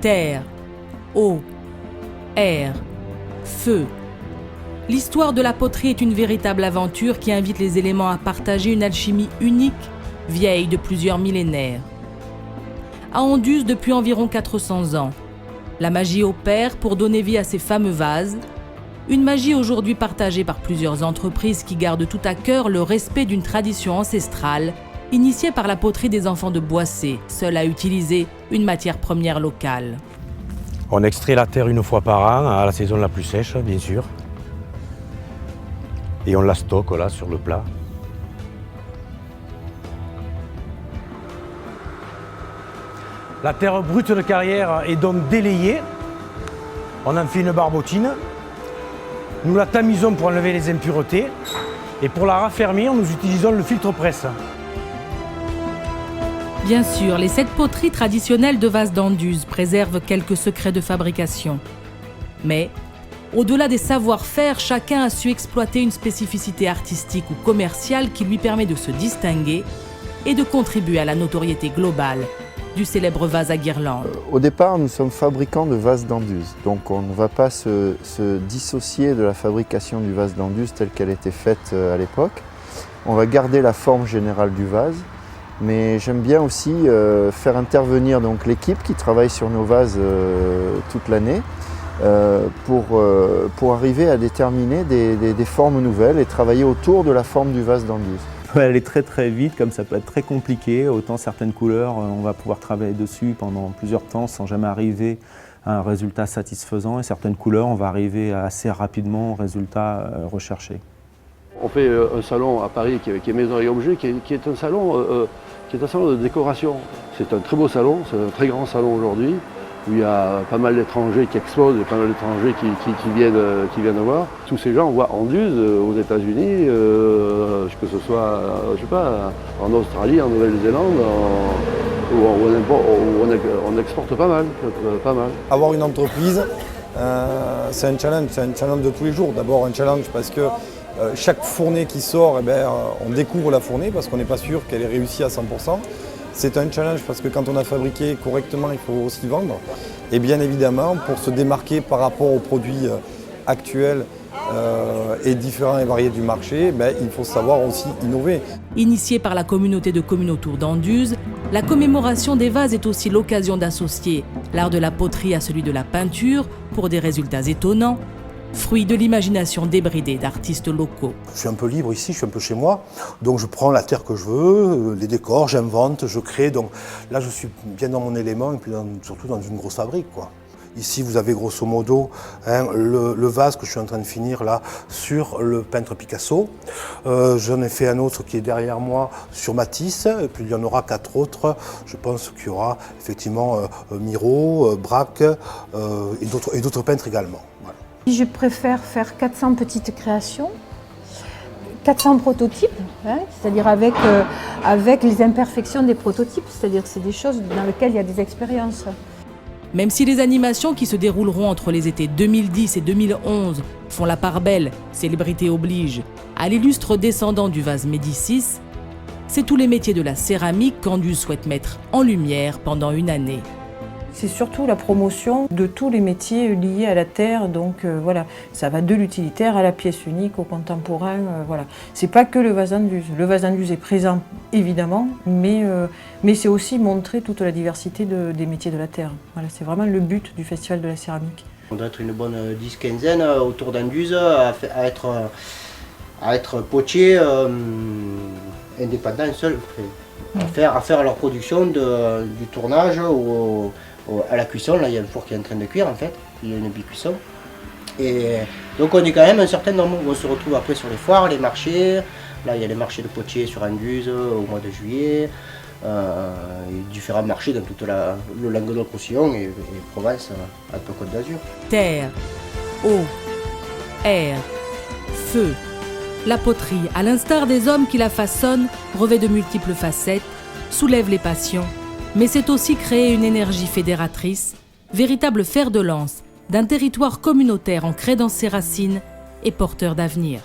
Terre, eau, air, feu. L'histoire de la poterie est une véritable aventure qui invite les éléments à partager une alchimie unique, vieille de plusieurs millénaires. À Anduze, depuis environ 400 ans, la magie opère pour donner vie à ces fameux vases, une magie aujourd'hui partagée par plusieurs entreprises qui gardent tout à cœur le respect d'une tradition ancestrale initiée par la poterie des enfants de Boissé, seule à utiliser une matière première locale. On extrait la terre une fois par an, à la saison la plus sèche, bien sûr. Et on la stocke là sur le plat. La terre brute de carrière est donc délayée. On en fait une barbotine. Nous la tamisons pour enlever les impuretés. Et pour la raffermir, nous utilisons le filtre presse. Bien sûr, les 7 poteries traditionnelles de vases d'Anduze préservent quelques secrets de fabrication. Mais, au-delà des savoir-faire, chacun a su exploiter une spécificité artistique ou commerciale qui lui permet de se distinguer et de contribuer à la notoriété globale du célèbre vase à guirlande. Au départ, nous sommes fabricants de vases d'Anduze, donc on ne va pas se dissocier de la fabrication du vase d'Anduze telle qu'elle était faite à l'époque. On va garder la forme générale du vase, mais j'aime bien aussi faire intervenir donc l'équipe qui travaille sur nos vases toute l'année pour arriver à déterminer des formes nouvelles et travailler autour de la forme du vase d'Anduze. Ça peut aller très très vite, comme ça peut être très compliqué. Autant certaines couleurs, on va pouvoir travailler dessus pendant plusieurs temps sans jamais arriver à un résultat satisfaisant. Et certaines couleurs, on va arriver assez rapidement au résultat recherché. On fait un salon à Paris qui est Maison et Objets, qui est un salon de décoration. C'est un très beau salon, c'est un très grand salon aujourd'hui, où il y a pas mal d'étrangers qui exposent et pas mal d'étrangers qui viennent voir. Tous ces gens voient Anduze aux États-Unis, que ce soit, je sais pas, en Australie, en Nouvelle-Zélande, où on exporte pas mal. Avoir une entreprise, c'est un challenge de tous les jours. D'abord un challenge parce que chaque fournée qui sort, on découvre la fournée parce qu'on n'est pas sûr qu'elle ait réussi à 100%. C'est un challenge parce que quand on a fabriqué correctement, il faut aussi vendre. Et bien évidemment, pour se démarquer par rapport aux produits actuels et différents et variés du marché, il faut savoir aussi innover. Initiée par la communauté de communes autour d'Anduze, la commémoration des vases est aussi l'occasion d'associer l'art de la poterie à celui de la peinture pour des résultats étonnants, fruit de l'imagination débridée d'artistes locaux. Je suis un peu libre ici, je suis un peu chez moi, donc je prends la terre que je veux, les décors, j'invente, je crée, donc là je suis bien dans mon élément et puis surtout dans une grosse fabrique, quoi. Ici vous avez grosso modo le vase que je suis en train de finir là sur le peintre Picasso. J'en ai fait un autre qui est derrière moi sur Matisse, et puis il y en aura 4 autres. Je pense qu'il y aura effectivement Miro, Braque et d'autres peintres également. Voilà. Je préfère faire 400 petites créations, 400 prototypes, c'est-à-dire avec les imperfections des prototypes, c'est-à-dire que c'est des choses dans lesquelles il y a des expériences. Même si les animations qui se dérouleront entre les étés 2010 et 2011 font la part belle, célébrité oblige, à l'illustre descendant du vase Médicis, c'est tous les métiers de la céramique qu'Anduze souhaite mettre en lumière pendant une année. C'est surtout la promotion de tous les métiers liés à la terre, donc voilà, ça va de l'utilitaire à la pièce unique, au contemporain, voilà. C'est pas que le vase d'Anduze. Le vase d'Anduze est présent, évidemment, mais c'est aussi montrer toute la diversité des métiers de la terre. Voilà, c'est vraiment le but du Festival de la céramique. On doit être une bonne 10-15 autour d'Anduze à être potier indépendant seul, à faire leur production du tournage à la cuisson. Là il y a le four qui est en train de cuire en fait, il y a une bicuisson. Et donc on est quand même un certain nombre, on se retrouve après sur les foires, les marchés. Là il y a les marchés de potiers sur Anduze au mois de juillet, et différents marchés dans toute le Languedoc-Roussillon et Provence, à la Côte d'Azur. Terre, eau, air, feu. La poterie, à l'instar des hommes qui la façonnent, revêt de multiples facettes, soulève les passions, mais c'est aussi créer une énergie fédératrice, véritable fer de lance d'un territoire communautaire ancré dans ses racines et porteur d'avenir.